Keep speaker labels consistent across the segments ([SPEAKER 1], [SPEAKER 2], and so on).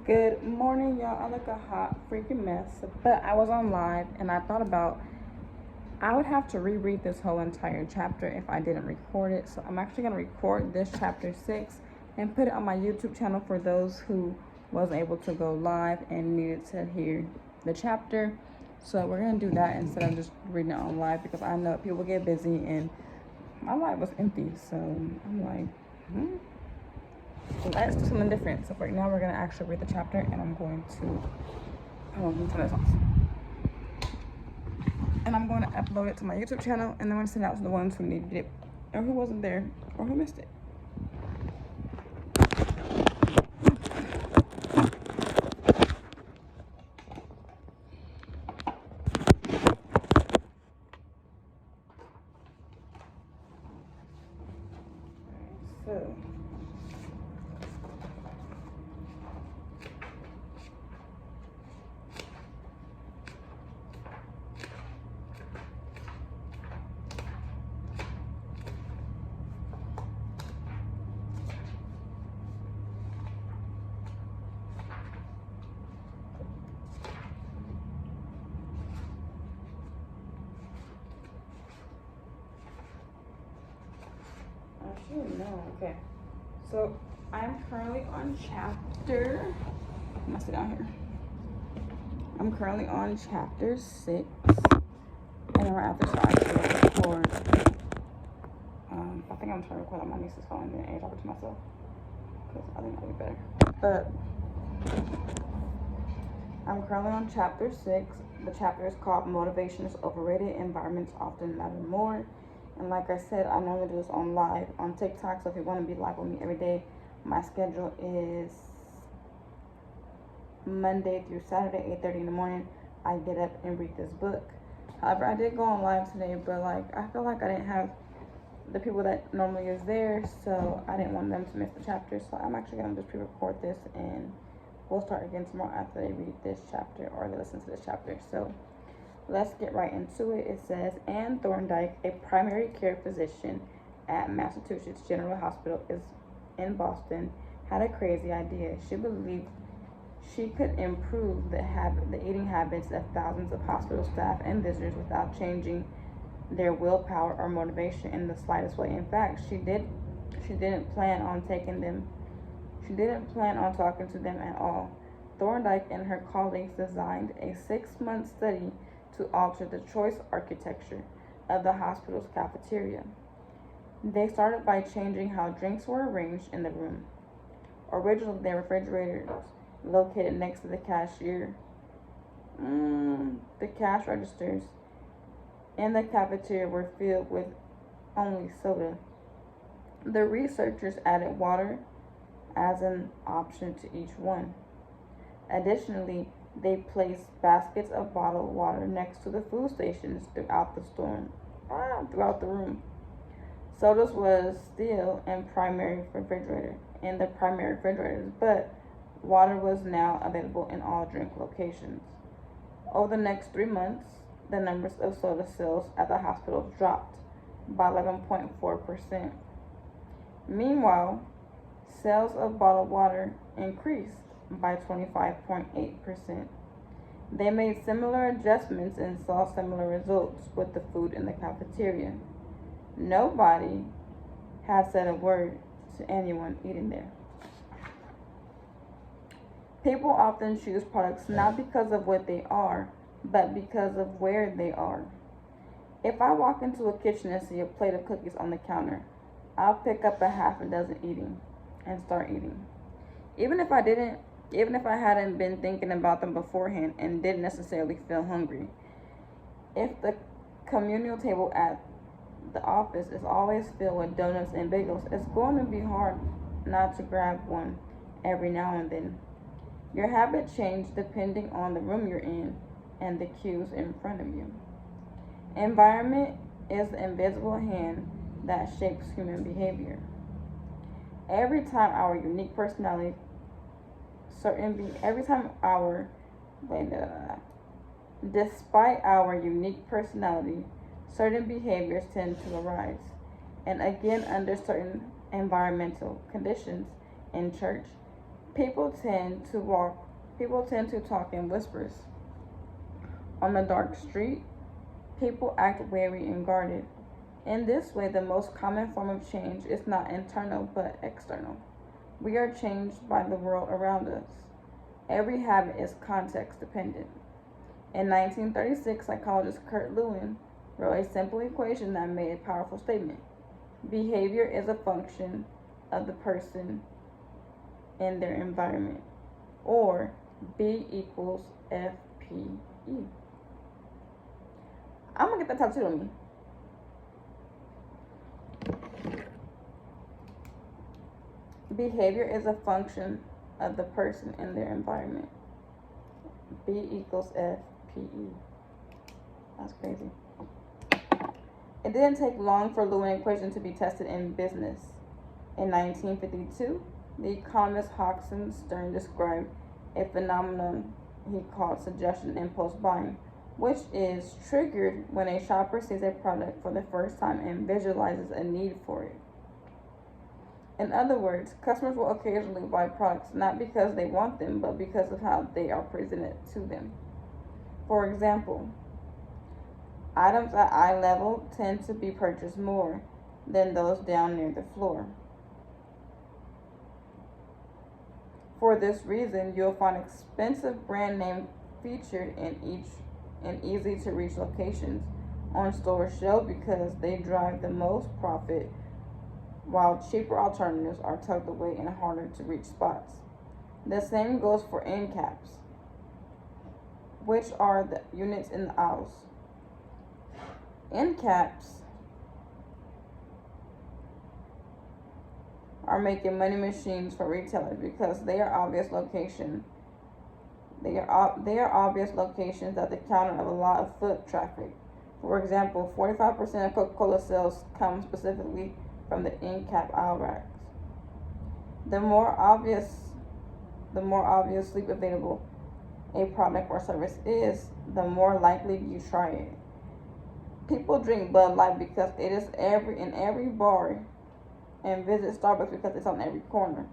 [SPEAKER 1] Good morning, y'all. I look a hot freaking mess, but I was on live and I thought about I would have to reread this whole entire chapter if I didn't record it. So I'm actually gonna record this chapter 6 and put it on my YouTube channel for those who wasn't able to go live and needed to hear the chapter. So we're gonna do that instead of just reading it on live because I know people get busy and my live was empty. So I'm like, So let's do something different. So right now we're gonna actually read the chapter and I'm going to turn this off. And I'm going to upload it to my YouTube channel and then I'm gonna send it out to the ones who needed it or who wasn't there or who missed it. So I should know. Okay. So I'm currently on chapter. I'm gonna sit down here. I'm currently on chapter 6, and right after so I should record. I think I'm trying to record on my niece's phone and then airdrop it to myself because I think that'll be better. But I'm currently on chapter 6. The chapter is called "Motivation is Overrated. Environments Often Matter More." And like I said, I normally do this on live on TikTok. So if you want to be live with me every day, my schedule is Monday through Saturday, 8:30 in the morning. I get up and read this book. However, I did go on live today, but I feel like I didn't have the people that normally is there, so I didn't want them to miss the chapter. So I'm actually gonna just pre-record this and we'll start again tomorrow after they read this chapter or they listen to this chapter. So let's get right into it. It says, Anne Thorndike, a primary care physician at Massachusetts General Hospital in Boston, had a crazy idea. She believed she could improve the eating habits of thousands of hospital staff and visitors without changing their willpower or motivation in the slightest way. In fact, she didn't plan on talking to them at all. Thorndike and her colleagues designed a 6-month study to alter the choice architecture of the hospital's cafeteria. They started by changing how drinks were arranged in the room. Originally, the refrigerators located next to the cash registers in the cafeteria were filled with only soda. The researchers added water as an option to each one. Additionally, they placed baskets of bottled water next to the food stations throughout the room. Sodas was still in the primary refrigerators, but water was now available in all drink locations. Over the next 3 months, the numbers of soda sales at the hospital dropped by 11.4%. Meanwhile, sales of bottled water increased by 25.8%. They made similar adjustments and saw similar results with the food in the cafeteria. Nobody had said a word to anyone eating there. People often choose products not because of what they are, but because of where they are. If I walk into a kitchen and see a plate of cookies on the counter, I'll pick up a half a dozen and start eating. Even if I hadn't been thinking about them beforehand and didn't necessarily feel hungry. If the communal table at the office is always filled with donuts and bagels, it's going to be hard not to grab one every now and then. Your habit changes depending on the room you're in and the cues in front of you. Environment is the invisible hand that shapes human behavior. Every time our unique personality, despite our unique personality, certain behaviors tend to arise. And again, under certain environmental conditions in church, People tend to talk in whispers. On the dark street, people act wary and guarded. In this way, the most common form of change is not internal but external. We are changed by the world around us. Every habit is context dependent. In 1936, psychologist Kurt Lewin wrote a simple equation that made a powerful statement. Behavior is a function of the person in their environment, or B equals FPE. I'm gonna get that tattooed on me. Behavior is a function of the person in their environment. B equals FPE. That's crazy. It didn't take long for Lewin equation to be tested in business. In 1952, the economist Hodgson Stern described a phenomenon he called suggestion impulse buying, which is triggered when a shopper sees a product for the first time and visualizes a need for it. In other words, customers will occasionally buy products not because they want them, but because of how they are presented to them. For example, items at eye level tend to be purchased more than those down near the floor. For this reason, you'll find expensive brand name featured in easy to reach locations on store shelves because they drive the most profit, while cheaper alternatives are tucked away in harder to reach spots. The same goes for end caps, which are the units in the aisles. End caps are making money machines for retailers because they are obvious locations at the counter of a lot of foot traffic. For example, 45% of Coca-Cola sales come specifically from the end cap aisle racks. The more obviously available a product or service is, the more likely you try it. People drink Bud Light because it is in every bar, and visit Starbucks because it's on every corner.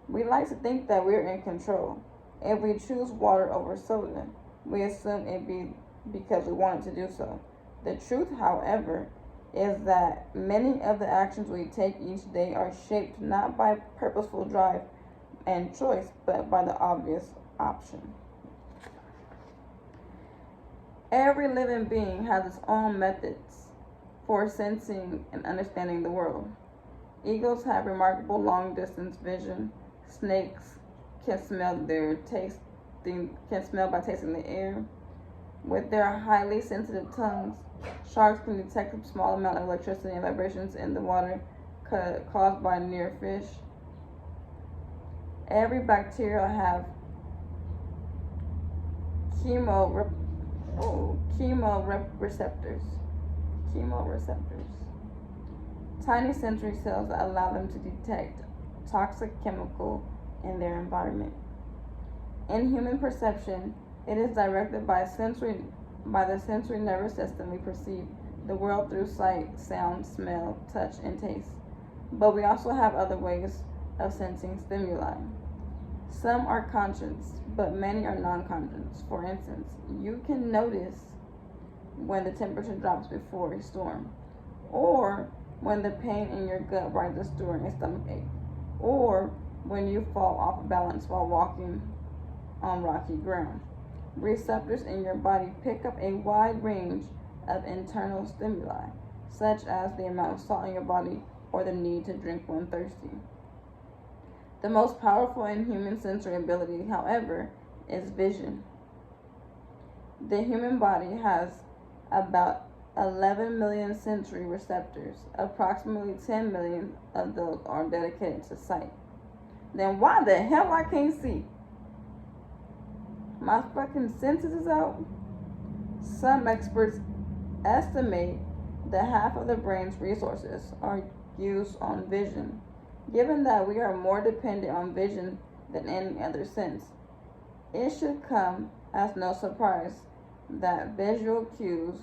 [SPEAKER 1] We like to think that we're in control. If we choose water over soda, we assume it be because we wanted to do so. The truth, however, is that many of the actions we take each day are shaped not by purposeful drive and choice, but by the obvious option. Every living being has its own methods for sensing and understanding the world. Eagles have remarkable long-distance vision. Snakes can smell by tasting the air. With their highly sensitive tongues, sharks can detect a small amount of electricity and vibrations in the water caused by near fish. Every bacteria have chemoreceptors. Tiny sensory cells that allow them to detect toxic chemical in their environment. In human perception, it is directed by the sensory nervous system. We perceive the world through sight, sound, smell, touch, and taste. But we also have other ways of sensing stimuli. Some are conscious, but many are non-conscious. For instance, you can notice when the temperature drops before a storm, or when the pain in your gut rises during a stomachache, or when you fall off balance while walking on rocky ground. Receptors in your body pick up a wide range of internal stimuli, such as the amount of salt in your body or the need to drink when thirsty. The most powerful in human sensory ability, however, is vision. The human body has about 11 million sensory receptors. Approximately 10 million of those are dedicated to sight. Then why the hell I can't see? My fucking senses is out? Some experts estimate that half of the brain's resources are used on vision. Given that we are more dependent on vision than any other sense, it should come as no surprise that visual cues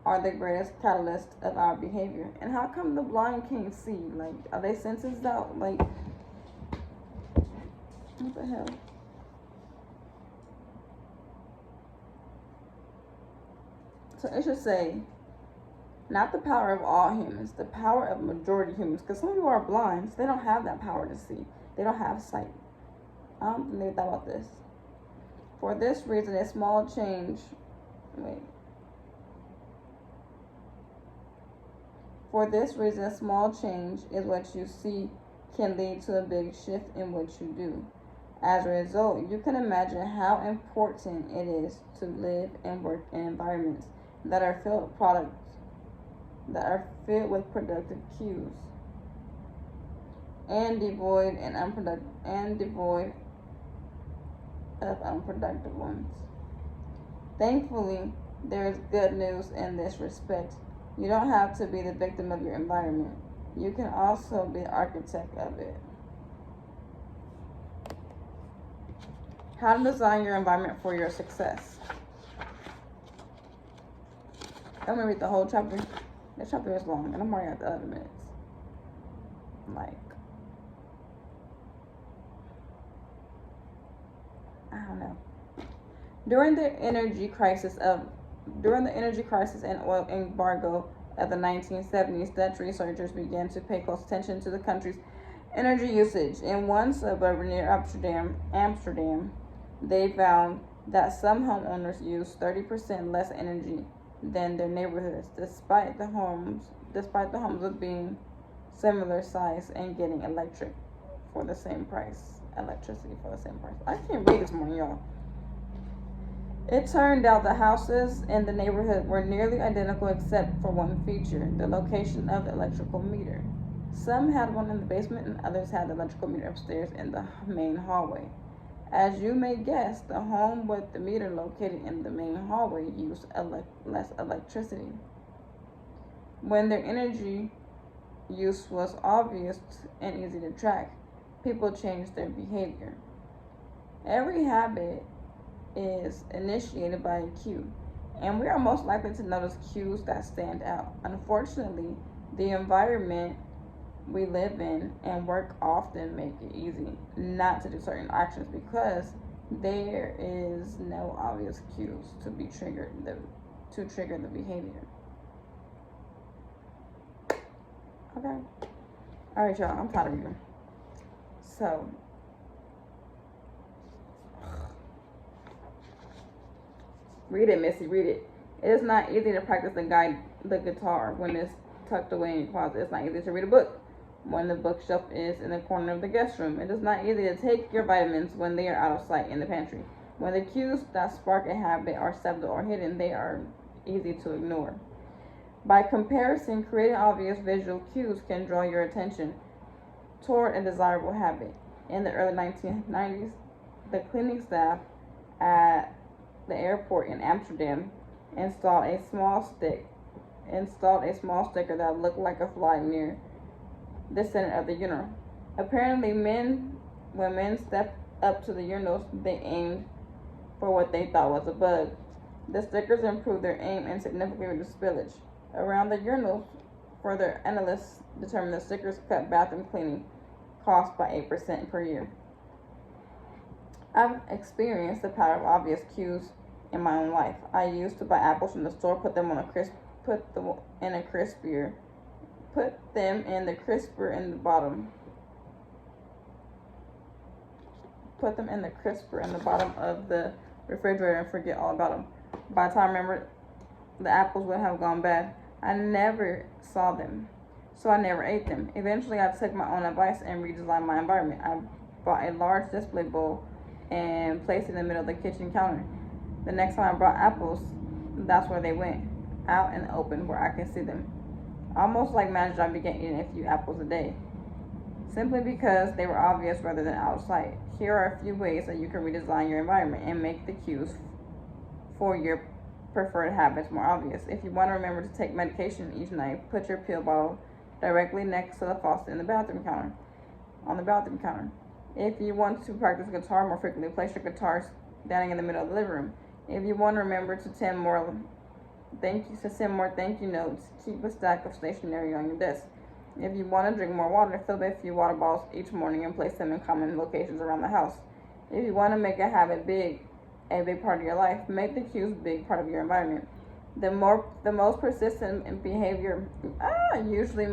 [SPEAKER 1] are the greatest catalyst of our behavior. And how come the blind can't see? Like, are they senses out? Like, What the hell? So it should say, not the power of all humans, the power of majority humans. Because some people are blind, so they don't have that power to see. They don't have sight. I don't think they thought about this. For this reason, a small change. Wait. For this reason, a small change is what you see can lead to a big shift in what you do. As a result, you can imagine how important it is to live and work in environments that are filled with productive cues and devoid of unproductive ones. Thankfully, there is good news in this respect. You don't have to be the victim of your environment. You can also be the architect of it. How to design your environment for your success. I'm gonna read the whole chapter. This chapter is long, and I'm already at 11 minutes. I don't know. During the energy crisis and oil embargo of the 1970s, Dutch researchers began to pay close attention to the country's energy usage. In one suburb near Amsterdam, they found that some homeowners used 30% less energy than their neighborhoods, despite the homes being similar size and getting electricity for the same price. I can't read this morning, y'all. It turned out the houses in the neighborhood were nearly identical except for one feature, the location of the electrical meter. Some had one in the basement and others had the electrical meter upstairs in the main hallway. As you may guess, the home with the meter located in the main hallway used less electricity. When their energy use was obvious and easy to track, people changed their behavior. Every habit is initiated by a cue, and we are most likely to notice cues that stand out. Unfortunately, the environment we live in and work often make it easy not to do certain actions because there is no obvious cues to trigger the behavior. Okay. All right, y'all. I'm tired of you. So, read it, Missy. Read it. It is not easy to practice the guitar when it's tucked away in your closet. It's not easy to read a book when the bookshelf is in the corner of the guest room. It is not easy to take your vitamins when they are out of sight in the pantry. When the cues that spark a habit are subtle or hidden, they are easy to ignore. By comparison, creating obvious visual cues can draw your attention toward a desirable habit. In the early 1990s, the cleaning staff at the airport in Amsterdam installed a small sticker that looked like a fly near the center of the urinal. Apparently, when men stepped up to the urinals, they aimed for what they thought was a bug. The stickers improved their aim and significantly reduced spillage around the urinals. Further analysts determined the stickers cut bathroom cleaning costs by 8% per year. I've experienced the power of obvious cues in my own life. I used to buy apples from the store, put them in the crisper in the bottom of the refrigerator and forget all about them. By the time I remembered, the apples would have gone bad. I never saw them, so I never ate them. Eventually, I took my own advice and redesigned my environment. I bought a large display bowl and placed it in the middle of the kitchen counter. The next time I brought apples, that's where they went, out in the open where I could see them. Almost like magic, I began eating a few apples a day, simply because they were obvious rather than out of sight. Here are a few ways that you can redesign your environment and make the cues for your preferred habits more obvious. If you want to remember to take medication each night, put your pill bottle directly next to the faucet on the bathroom counter. If you want to practice guitar more frequently, place your guitar standing in the middle of the living room. If you want to remember to send more thank you notes, keep a stack of stationery on your desk. If you want to drink more water, fill a few water bottles each morning and place them in common locations around the house. If you want to make a habit a big part of your life, make the cues big part of your environment. The most persistent in behavior usually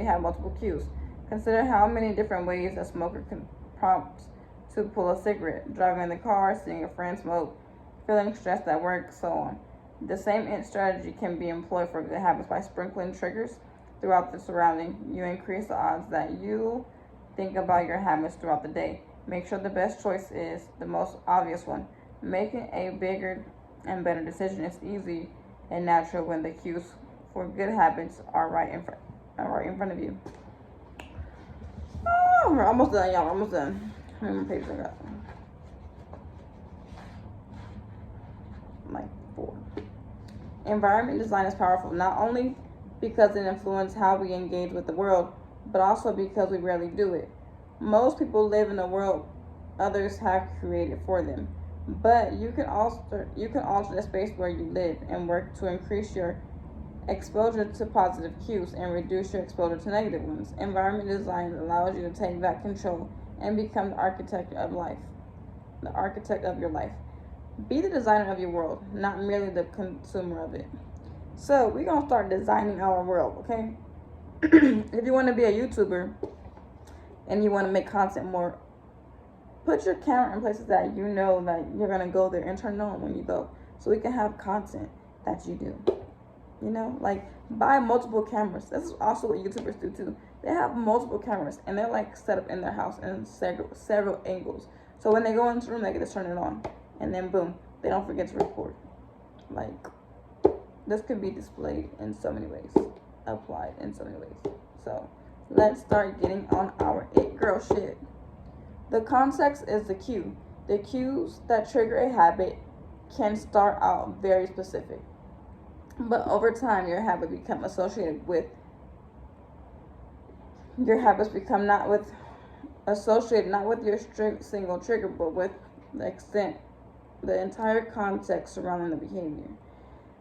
[SPEAKER 1] have multiple cues. Consider how many different ways a smoker can prompt to pull a cigarette, driving in the car, seeing a friend smoke, feeling stressed at work, so on. The same strategy can be employed for good habits by sprinkling triggers throughout the surrounding. You increase the odds that you think about your habits throughout the day. Make sure the best choice is the most obvious one. Making a bigger and better decision is easy and natural when the cues for good habits are right in front of you. Oh, we're almost done, y'all. We're almost done. How many more pages I got? Like 4. Environment design is powerful not only because it influences how we engage with the world, but also because we rarely do it. Most people live in a world others have created for them, but you can alter the space where you live and work to increase your exposure to positive cues and reduce your exposure to negative ones. Environment design allows you to take back control and become the architect of life. The architect of your life. Be the designer of your world, not merely the consumer of it. So we're gonna start designing our world, okay? If you want to be a YouTuber and you want to make content more, put your camera in places that you know that you're gonna go there and turn on when you go, so we can have content that you do. You know, like buy multiple cameras. This is also what YouTubers do too. They have multiple cameras and they're like set up in their house in several angles. So when they go into the room, they can just turn it on, and then boom, they don't forget to record. Like, this could be displayed in so many ways, applied in so many ways. So let's start getting on our it girl shit. The context is the cue. The cues that trigger a habit can start out very specific, but over time your habits become not with your single trigger, but with the entire context surrounding the behavior.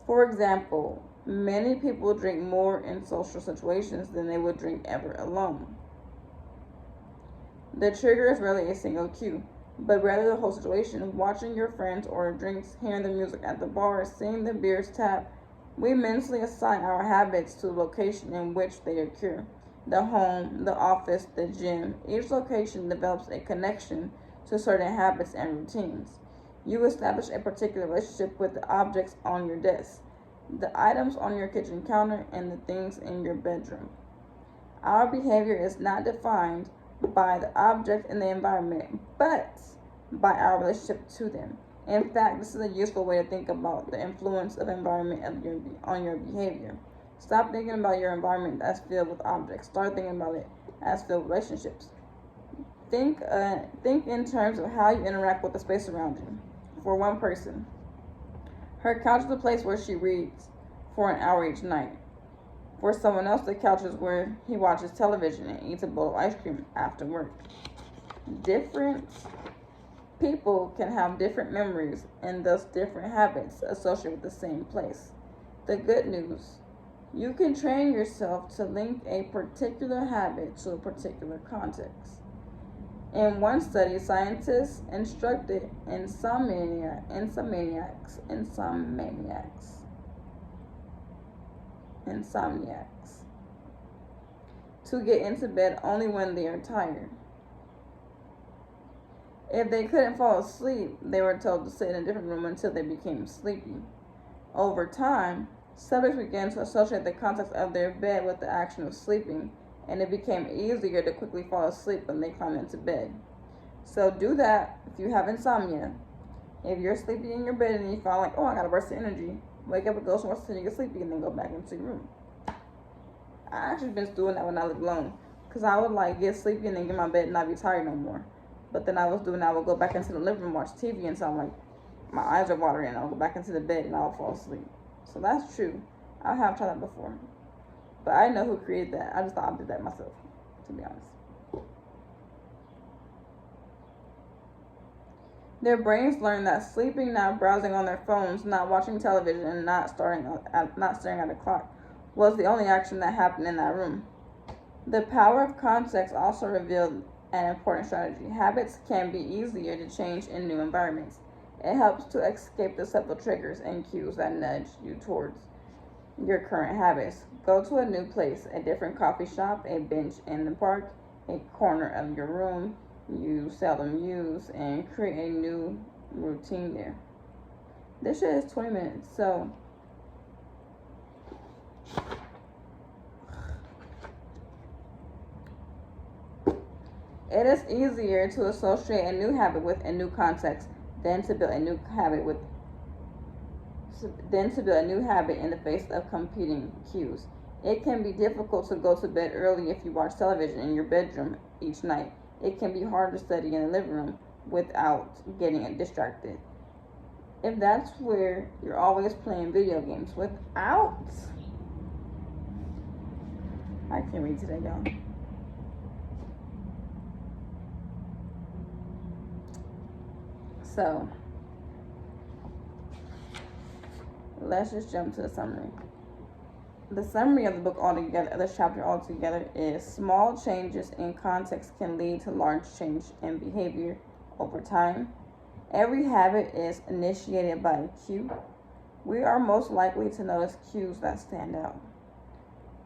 [SPEAKER 1] For example, many people drink more in social situations than they would drink ever alone. The trigger is rarely a single cue, but rather the whole situation. Watching your friends order drinks, hearing the music at the bar, seeing the beers tap. We mentally assign our habits to the location in which they occur. The home, the office, the gym. Each location develops a connection to certain habits and routines. You establish a particular relationship with the objects on your desk, the items on your kitchen counter, and the things in your bedroom. Our behavior is not defined by the object in the environment, but by our relationship to them. In fact, this is a useful way to think about the influence of environment on your behavior. Stop thinking about your environment as filled with objects. Start thinking about it as filled with relationships. Think in terms of how you interact with the space around you. For one person, her couch is the place where she reads for an hour each night. For someone else, the couch is where he watches television and eats a bowl of ice cream after work. Different people can have different memories and thus different habits associated with the same place. The good news: you can train yourself to link a particular habit to a particular context. In one study, scientists instructed insomniacs to get into bed only when they are tired. If they couldn't fall asleep, they were told to sit in a different room until they became sleepy. Over time, subjects began to associate the context of their bed with the action of sleeping, and it became easier to quickly fall asleep when they climbed into bed. So do that if you have insomnia. If you're sleepy in your bed and you feel like, oh, I got a burst of energy, wake up and go somewhere so you get sleepy and then go back into your room. I actually been doing that when I lived alone, because I would like get sleepy and then get in my bed and not be tired no more. But then I would go back into the living room, watch TV until I'm like, my eyes are watering, and I'll go back into the bed and I'll fall asleep. So that's true. I have tried that before. But I know who created that. I just thought I did that myself, to be honest. Their brains learned that sleeping, not browsing on their phones, not watching television, and not staring at a clock was the only action that happened in that room. The power of context also revealed an important strategy. Habits can be easier to change in new environments. It helps to escape the subtle triggers and cues that nudge you towards your current habits. Go to a new place, a different coffee shop, a bench in the park, a corner of your room you seldom use, and create a new routine there. This shit is 20 minutes, so it is easier to associate a new habit with a new context than to build a new habit in the face of competing cues. It can be difficult to go to bed early if you watch television in your bedroom each night. It can be hard to study in the living room without getting distracted. If that's where you're always playing video games without... I can't read today, y'all. So, let's just jump to the summary. The summary of the book altogether, this chapter altogether, is small changes in context can lead to large change in behavior over time. Every habit is initiated by a cue. We are most likely to notice cues that stand out.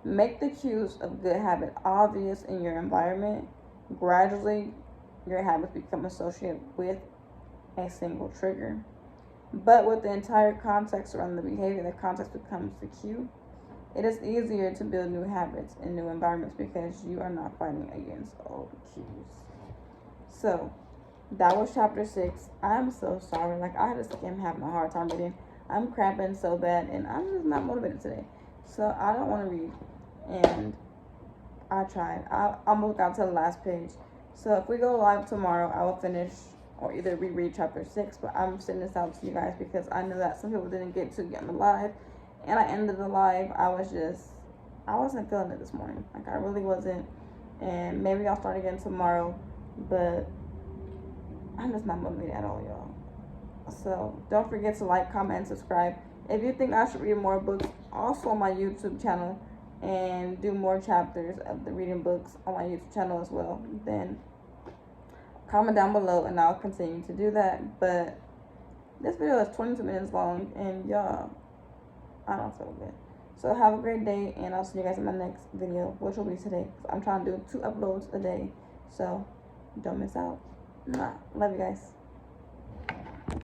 [SPEAKER 1] Make the cues of good habit obvious in your environment. Gradually, your habits become associated with a single trigger. But with the entire context around the behavior, the context becomes the cue. It is easier to build new habits in new environments because you are not fighting against old cues. So, that was chapter 6. I'm so sorry. Like, I just am having a hard time reading. I'm cramping so bad, and I'm just not motivated today. So, I don't want to read. And I tried. I almost got to the last page. So, if we go live tomorrow, I will finish or either reread chapter 6. But I'm sending this out to you guys because I know that some people didn't get to get on the live. And I ended the live. I wasn't feeling it this morning. Like, I really wasn't. And maybe I'll start again tomorrow. But I'm just not motivated at all, y'all. So, don't forget to like, comment, and subscribe. If you think I should read more books, also on my YouTube channel, and do more chapters of the reading books on my YouTube channel as well, then comment down below and I'll continue to do that. But this video is 22 minutes long, and y'all, I don't feel good. So have a great day, and I'll see you guys in my next video, which will be today. I'm trying to do 2 uploads a day, so don't miss out. Love you guys.